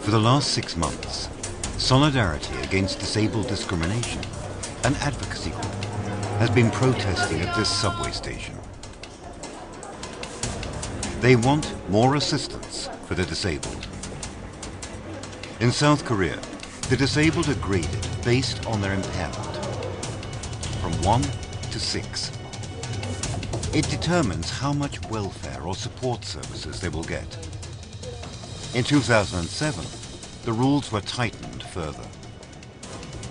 For the last 6 months, Solidarity Against Disabled Discrimination, an advocacy group, has been protesting at this subway station. They want more assistance for the disabled. In South Korea, the disabled are graded based on their impairment, from 1 to 6. It determines how much welfare or support services they will get. In 2007, the rules were tightened further.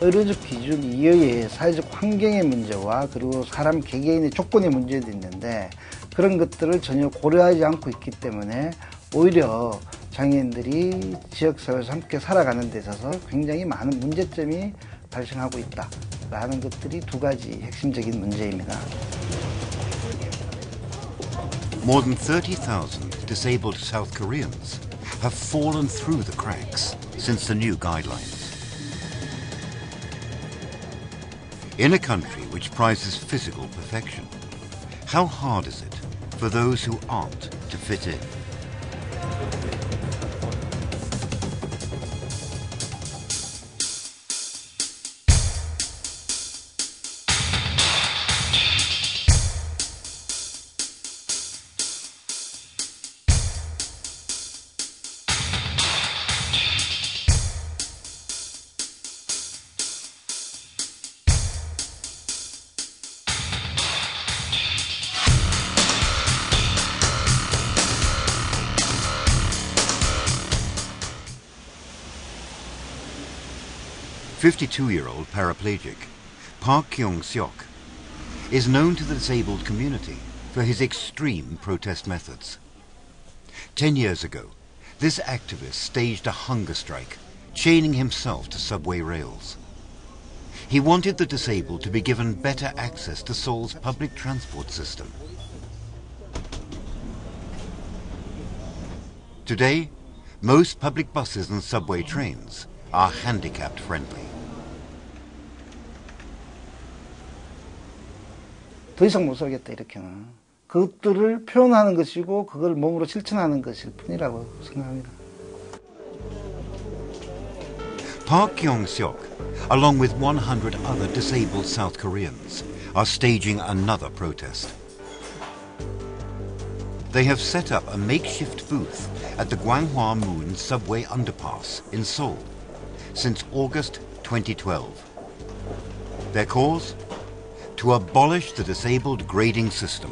의료적 기준 이외의 사회적 환경의 문제와 그리고 사람 개개인의 조건의 문제도 있는데 그런 것들을 전혀 고려하지 않고 있기 때문에 오히려 장애인들이 지역사회에서 함께 살아가는 데 있어서 굉장히 많은 문제점이 발생하고 있다라는 것들이 두 가지 핵심적인 문제입니다. More than 30,000 disabled South Koreans have fallen through the cracks since the new guidelines. In a country which prizes physical perfection, how hard is it for those who aren't to fit in? "52-year-old paraplegic Park Kyung-seok is known to the disabled community for his extreme protest methods. 10 years ago, this activist staged a hunger strike, chaining himself to subway rails. He wanted the disabled to be given better access to Seoul's public transport system. Today, most public buses and subway trains are handicapped friendly. 더 이상 못 살겠다 이렇게는. 그것들을 표현하는 것이고 그걸 몸으로 실천하는 것일 뿐이라고 생각합니다. Park Kyung-seok, along with 100 other disabled South Koreans, are staging another protest. They have set up a makeshift booth at the Gwanghwa-Moon subway underpass in Seoul since August 2012. Their cause? To abolish the disabled grading system.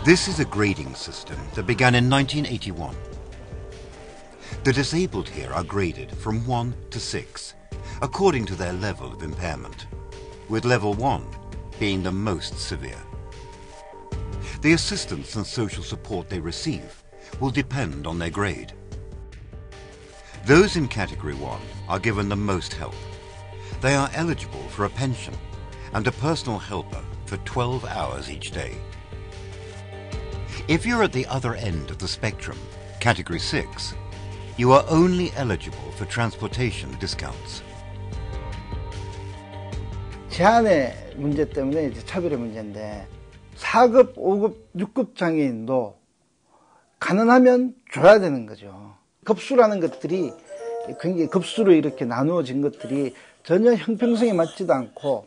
This is a grading system that began in 1981. The disabled here are graded from 1 to 6, according to their level of impairment, with level 1 being the most severe. The assistance and social support they receive will depend on their grade. Those in Category 1 are given the most help. They are eligible for a pension and a personal helper for 12 hours each day. If you're at the other end of the spectrum, Category 6, you are only eligible for transportation discounts. 제한의 문제 때문에 이제 차별의 문제인데 4급, 5급, 6급 장애인도 가능하면 줘야 되는 거죠. 급수라는 것들이 굉장히 급수로 이렇게 나누어진 것들이 전혀 형평성에 맞지도 않고.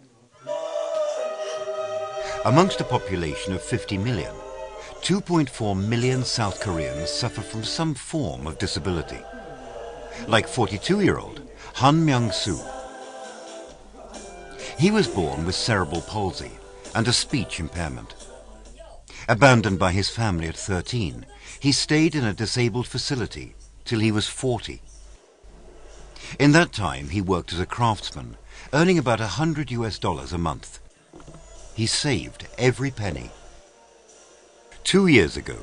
Amongst a population of 50 million, 2.4 million South Koreans suffer from some form of disability. Like 42-year-old Han Myung-soo. He was born with cerebral palsy and a speech impairment. Abandoned by his family at 13, he stayed in a disabled facility till he was 40. In that time, he worked as a craftsman, earning about $100 a month. He saved every penny. 2 years ago,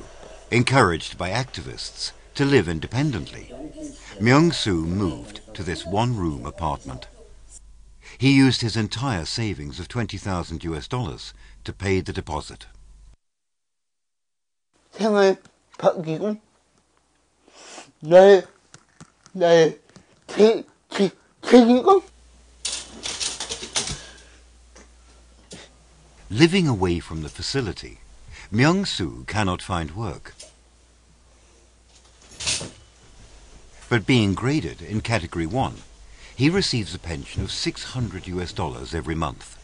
encouraged by activists to live independently, Myung-soo moved to this one-room apartment. He used his entire savings of $20,000 to pay the deposit. 생활 바뀌고 나의 책임감? Living away from the facility, Myung-soo cannot find work. But being graded in Category 1, he receives a pension of $600 every month.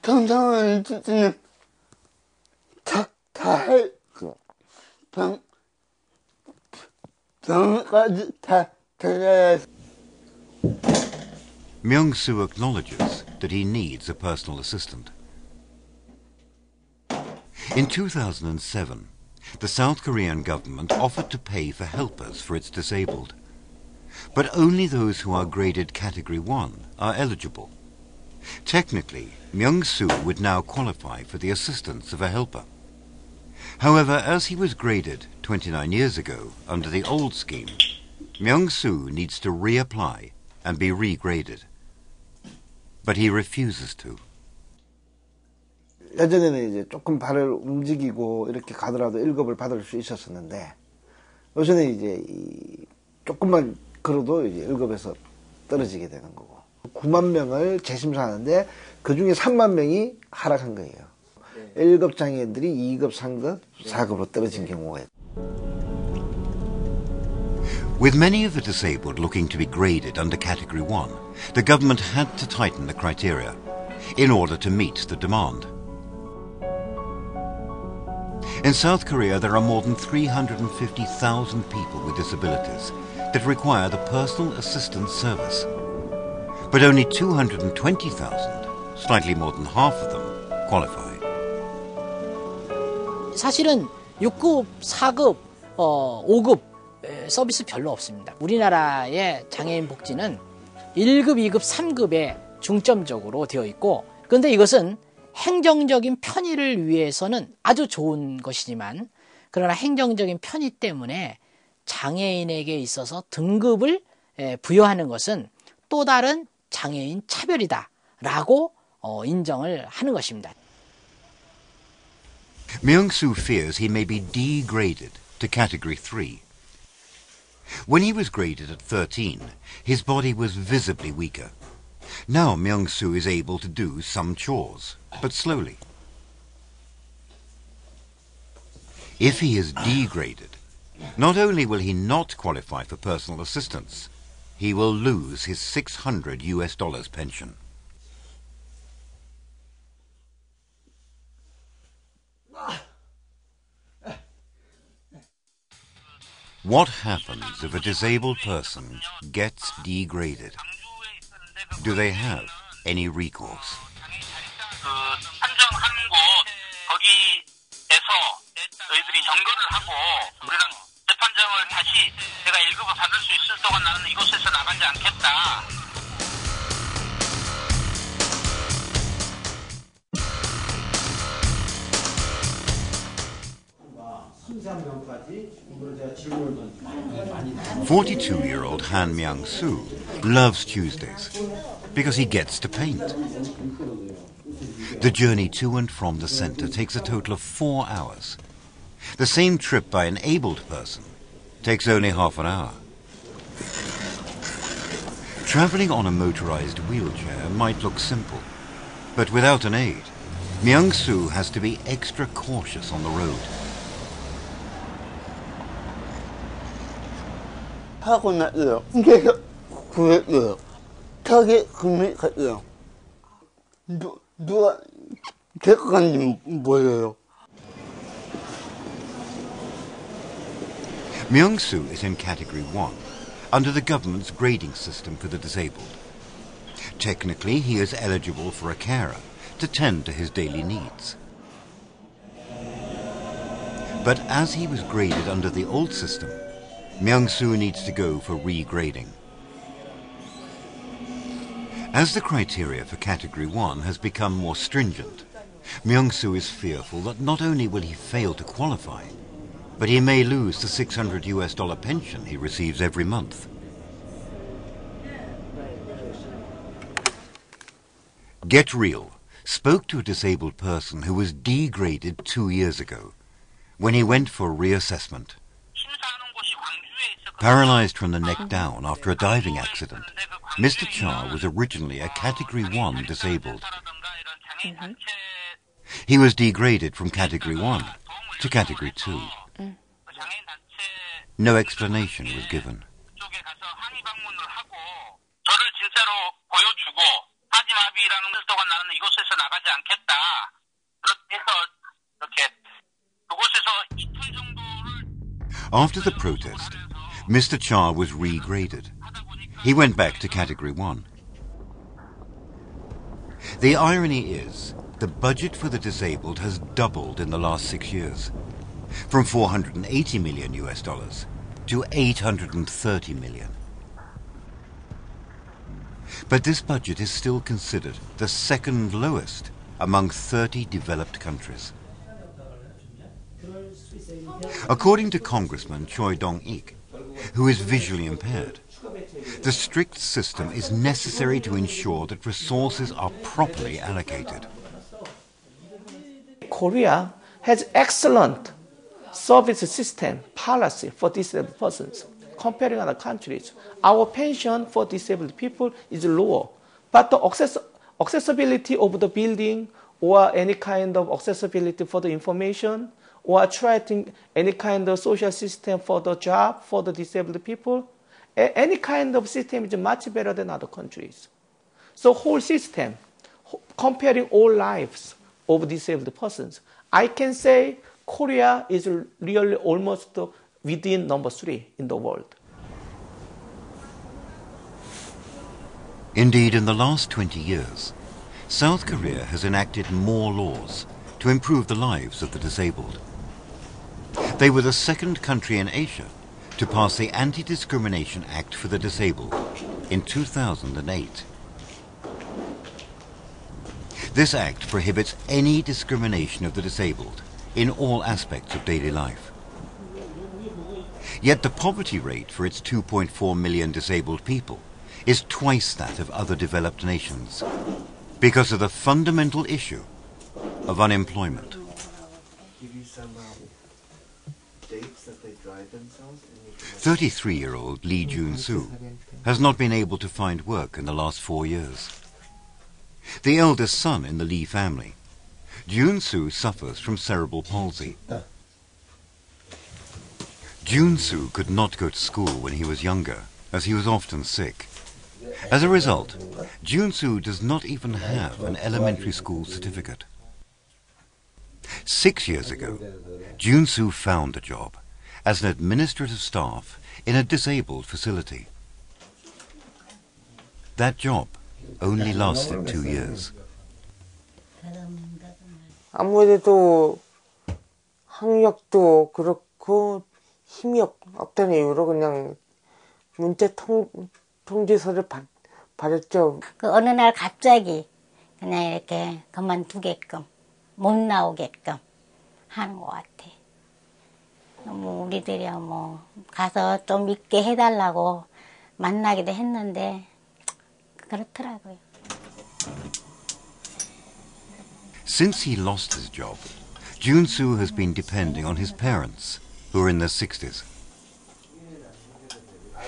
평상을 지금 병까지 다 다녀야. Myung-soo acknowledges that he needs a personal assistant. In 2007, the South Korean government offered to pay for helpers for its disabled. But only those who are graded Category 1 are eligible. Technically, Myung-soo would now qualify for the assistance of a helper. However, as he was graded 29 years ago under the old scheme, Myung-soo needs to reapply and be regraded. But he refuses to. 예전에는 이제 조금 발을 움직이고 이렇게 가더라도 1급을 받을 수 있었었는데, 요새는 이제 조금만 걸어도 이제 1급에서 떨어지게 되는 거고. 9만 명을 재심사하는데 그 중에 3만 명이 하락한 거예요. 1급 장애인들이 2급, 3급, 4급으로 떨어진 경우가 있고. With many of the disabled looking to be graded under Category 1, the government had to tighten the criteria in order to meet the demand. In South Korea, there are more than 350,000 people with disabilities that require the personal assistance service. But only 220,000, slightly more than half of them, qualify. 사실은 6급, 4급, 5급 서비스 별로 없습니다. 우리나라의 장애인 복지는 1급, 2급, 3급에 중점적으로 되어 있고, 그런데 이것은 행정적인 편의를 위해서는 아주 좋은 것이지만, 그러나 행정적인 편의 때문에 장애인에게 있어서 등급을 부여하는 것은 또 다른 장애인 차별이다라고 인정을 하는 것입니다. Myung-soo fears he may be degraded to Category 3. When he was graded at 13, his body was visibly weaker. Now Myung-soo is able to do some chores, but slowly. If he is degraded, not only will he not qualify for personal assistance, he will lose his $600 pension. What happens if a disabled person gets degraded? Do they have any recourse? 판정한 곳 거기에서 저희들이 정거를 하고 우리는 재판정을 다시 내가 1급을 받을 수 있을 동안 나는 이곳에서 나가지 않겠다. 상세한 42-year-old Han Myung-soo loves Tuesdays because he gets to paint. The journey to and from the center takes a total of 4 hours. The same trip by an abled person takes only half an hour. Traveling on a motorized wheelchair might look simple, but without an aid, Myung-soo has to be extra cautious on the road. 하고 났어요. 그래서 구했어요. 타겟 금액했어요. 누가 데리고 간지 몰라요. Myung-soo is in Category 1, under the government's grading system for the disabled. Technically, he is eligible for a carer to tend to his daily needs. But as he was graded under the old system, Myung-soo needs to go for regrading. As the criteria for Category 1 has become more stringent, Myung-soo is fearful that not only will he fail to qualify, but he may lose the $600 pension he receives every month. Get Real spoke to a disabled person who was degraded 2 years ago when he went for reassessment. 심사하는 곳이 광주에 있었거든요. Paralyzed from the neck down after a diving accident, Mr. Cha was originally a Category 1 disabled. He was degraded from Category 1 to Category 2. No explanation was given. 쪽에 가서 항의 방문을 하고 저를 진짜로 보여주고 하지마비라는 것을 동안 나는 이곳에서 나가지 않겠다. 그렇게 해서 이렇게 그곳에서 이틀 정도를 After the protest, Mr. Cha was regraded. He went back to Category 1. The irony is, the budget for the disabled has doubled in the last 6 years, from $480 million to $830 million. But this budget is still considered the second lowest among 30 developed countries. According to Congressman Choi Dong-ik, who is visually impaired, the strict system is necessary to ensure that resources are properly allocated. Korea has excellent service system policy for disabled persons. Comparing other countries, our pension for disabled people is lower, but the accessibility of the building or any kind of accessibility for the information or attracting any kind of social system for the job for the disabled people, any kind of system is much better than other countries. So whole system, comparing all lives of disabled persons, I can say Korea is really almost within number 3 in the world. Indeed, in the last 20 years, South Korea has enacted more laws to improve the lives of the disabled. They were the second country in Asia to pass the Anti-Discrimination Act for the Disabled in 2008. This act prohibits any discrimination of the disabled in all aspects of daily life. Yet the poverty rate for its 2.4 million disabled people is twice that of other developed nations because of the fundamental issue of unemployment. 33-year-old Lee Jun-soo has not been able to find work in the last 4 years. The eldest son in the Lee family, Jun-soo suffers from cerebral palsy. Jun-soo could not go to school when he was younger, as he was often sick. As a result, Jun-soo does not even have an elementary school certificate. 6 years ago, Jun-soo found a job as an administrative staff in a disabled facility. That job only lasted 2 years. 아무래도 학력도 그렇고 힘이 없다는 이유로 그냥 문자 통지서를 받았죠. 그 어느 날 갑자기 그냥 이렇게 그만두게끔 못 나오게끔 하는 것 같아. 뭐 우리들이야 뭐 가서 좀 있게 해달라고 만나기도 했는데 그렇더라고요. Since he lost his job, Jun-soo has been depending on his parents, who are in their 60s.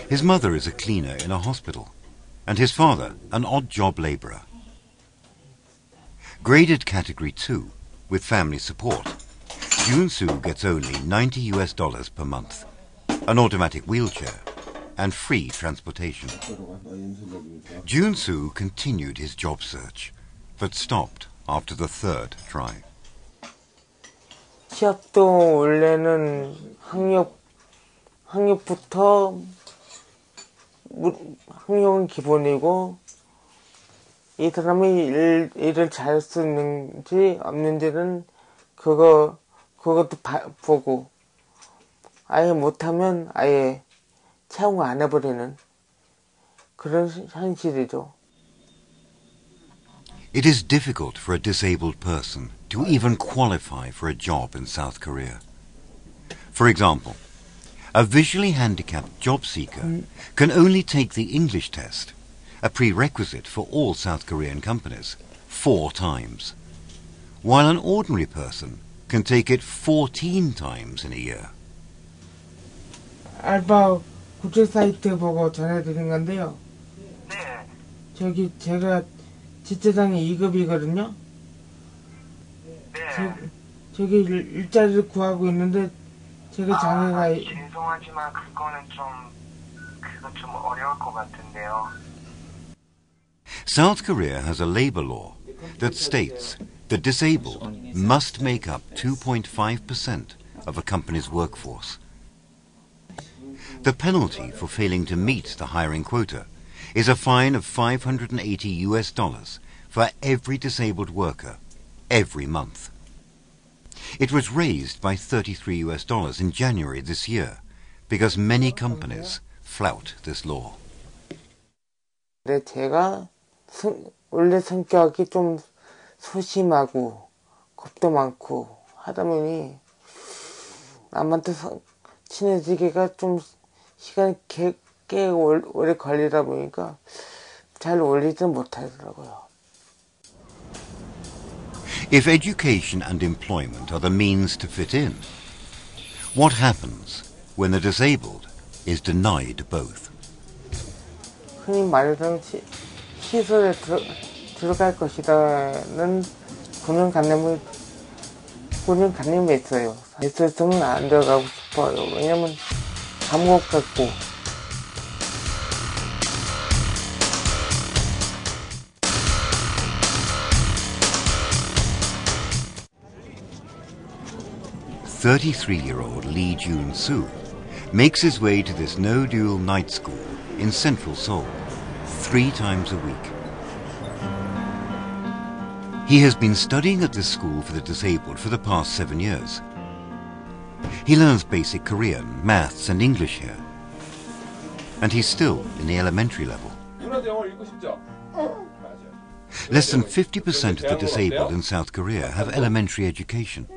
His mother is a cleaner in a hospital, and his father an odd-job laborer. Graded Category 2, with family support, Jun-soo gets only $90 per month, an automatic wheelchair, and free transportation. Jun-soo continued his job search, but stopped after the 3rd try. 시합도 원래는 학력부터 학력은 기본이고 이 사람이 일을 잘할 수 있는지 없는지는 그것도 보고 아예 못하면 아예 채용 안 해버리는 그런 현실이죠. It is difficult for a disabled person to even qualify for a job in South Korea. For example, a visually handicapped job seeker can only take the English test, a prerequisite for all South Korean companies, 4 times, while an ordinary person can take it 14 times in a year. 알바 구직 사이트 보고 전해드린 건데요. 네. 저기 제가 지체장이 2급이거든요. 네. 저기 일자리를 구하고 있는데 제가 장애가 죄송하지만 그건 좀 어려울 것 같은데요. South Korea has a labor law that states the disabled must make up 2.5% of a company's workforce. The penalty for failing to meet the hiring quota is a fine of $580 for every disabled worker every month. It was raised by $33 in January this year because many companies flout this law. 근데 제가 원래 성격이 좀 소심하고 겁도 많고 하다 보니 남한테 친해지기가 좀 시간이 꽤 오래 걸리다 보니까 잘 어울리지 못하더라고요. If education and employment are the means to fit in, what happens when the disabled is denied both? 흔히 말하는 시설에 들어갈 것이다는 고정관념이 있어요. 있었으면 안 들어가고 싶어요. 왜냐면 감옥 같고. (33-year-old) Lee Jun-soo makes his way to this no-dual night school in central Seoul 3 times a week. He has been studying at this school for the disabled for the past 7 years. He learns basic Korean, maths and English here. And he's still in the elementary level. Less than 50% of the disabled in South Korea have elementary education.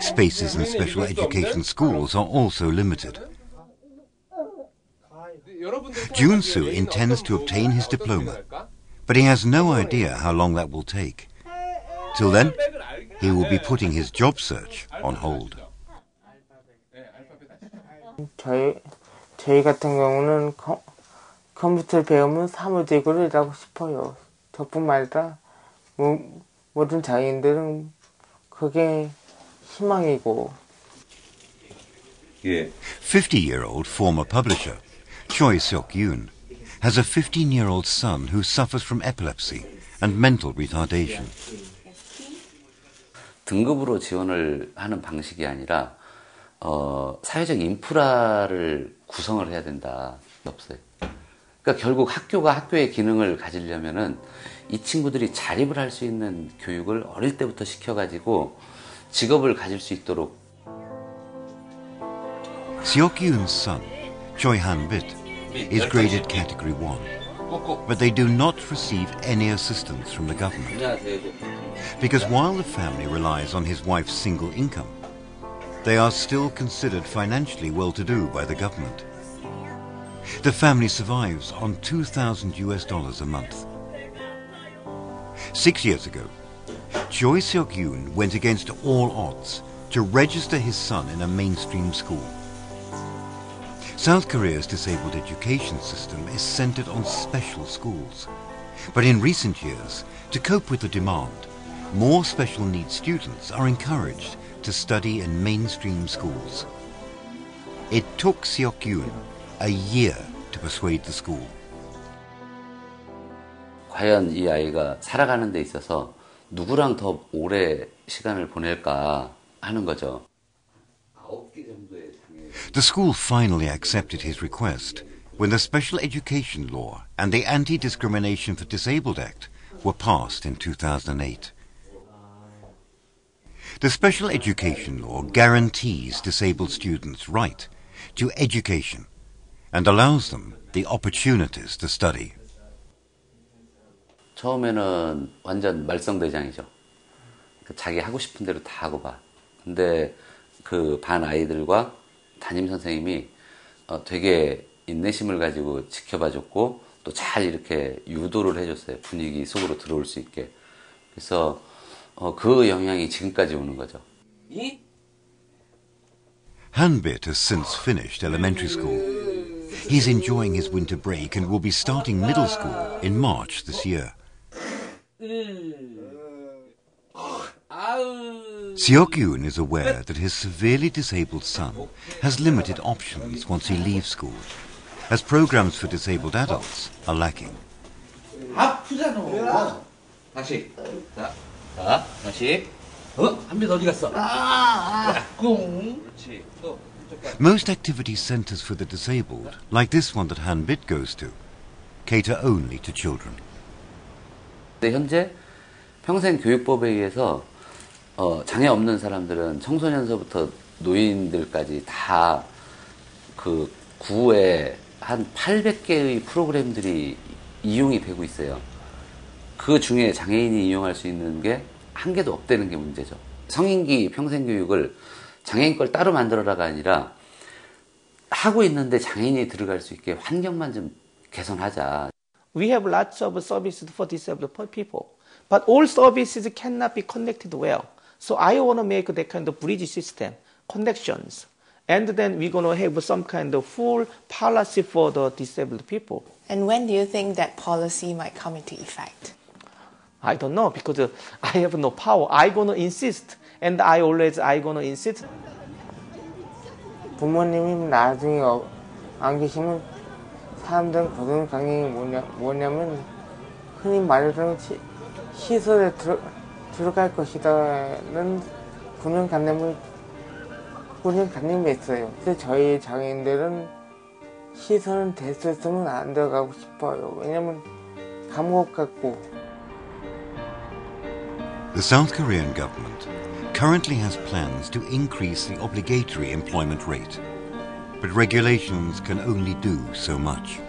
Spaces in special education schools are also limited. Jun-soo intends to obtain his diploma, but he has no idea how long that will take. Till then, he will be putting his job search on hold. 저희 같은 경우는 컴퓨터를 배우면 사무직으로 일하고 싶어요. 저뿐만 아니라 모든 장애인들은 그게 희망이고. 50-year-old former publisher Choi Seok-yoon has a 15-year-old son who suffers from epilepsy and mental retardation. 등급으로 지원을 하는 방식이 아니라 사회적 인프라를 구성을 해야 된다. 없어요. 그러니까 결국 학교가 학교의 기능을 가지려면은 이 친구들이 자립을 할 수 있는 교육을 어릴 때부터 시켜가지고 직업을 가질 수 있도록. Seok-yoon's son, Choi Han-bit, is graded Category 1, but they do not receive any assistance from the government. Because while the family relies on his wife's single income, they are still considered financially well-to-do by the government. The family survives on $2,000 a month. 6 years ago, Choi Seok-yoon went against all odds to register his son in a mainstream school. South Korea's disabled education system is centered on special schools. But in recent years, to cope with the demand, more special needs students are encouraged to study in mainstream schools. It took Seok-yoon a year to persuade the school. 과연 이 아이가 살아가는 데 있어서 누구랑 더 오래 시간을 보낼까 하는 거죠. The school finally accepted his request when the Special Education Law and the Anti-Discrimination for Disabled Act were passed in 2008. The Special Education Law guarantees disabled students' right to education and allows them the opportunities to study. 처음에는 완전 말썽대장이죠. 자기 하고 싶은 대로 다 하고 봐. 근데 그 반 아이들과 담임 선생님이 되게 인내심을 가지고 지켜봐줬고 또 잘 이렇게 유도를 해줬어요. 분위기 속으로 들어올 수 있게. 그래서 그 영향이 지금까지 오는 거죠. Hanbit has since finished elementary school. He's enjoying his winter break and will be starting middle school in March this year. Seok-yoon is aware that his severely disabled son has limited options once he leaves school, as programs for disabled adults are lacking. 다시. 자, 다시. 한빛 어디 갔어? 그렇지. 또. Most activity centres for the disabled, like this one that Hanbit goes to, cater only to children. 현재 평생교육법에 의해서 장애 없는 사람들은 청소년서부터 노인들까지 다 그 구에 한 800개의 프로그램들이 이용이 되고 있어요. 그 중에 장애인이 이용할 수 있는 게 한 개도 없다는 게 문제죠. 성인기 평생교육을 장애인 걸 따로 만들어라가 아니라 하고 있는데 장애인이 들어갈 수 있게 환경만 좀 개선하자. We have lots of services for disabled people, but all services cannot be connected well. So I want to make that kind of bridge system, connections. And then we're going to have some kind of full policy for the disabled people. And when do you think that policy might come into effect? I don't know, because I have no power. I'm going to insist, and I'm going to insist. 부모님이 나중에 안 계시면 사람들은 고등장애인이 뭐냐면 흔히 말하는 시설에 들어갈 것이다는 고정관념이 있어요. 근데 저희 장애인들은 시설은 됐었으면 안 들어가고 싶어요. 왜냐면 감옥 같고. The South Korean government currently has plans to increase the obligatory employment rate, but regulations can only do so much.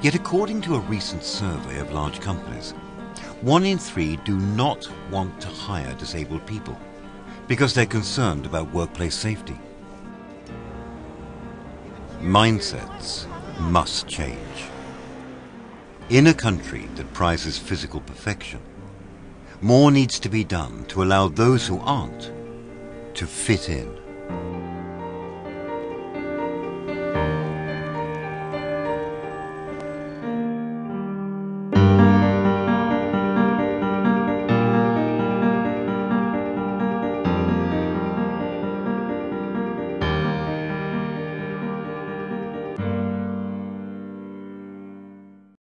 Yet according to a recent survey of large companies, 1 in 3 do not want to hire disabled people because they're concerned about workplace safety. Mindsets must change. In a country that prizes physical perfection, more needs to be done to allow those who aren't to fit in.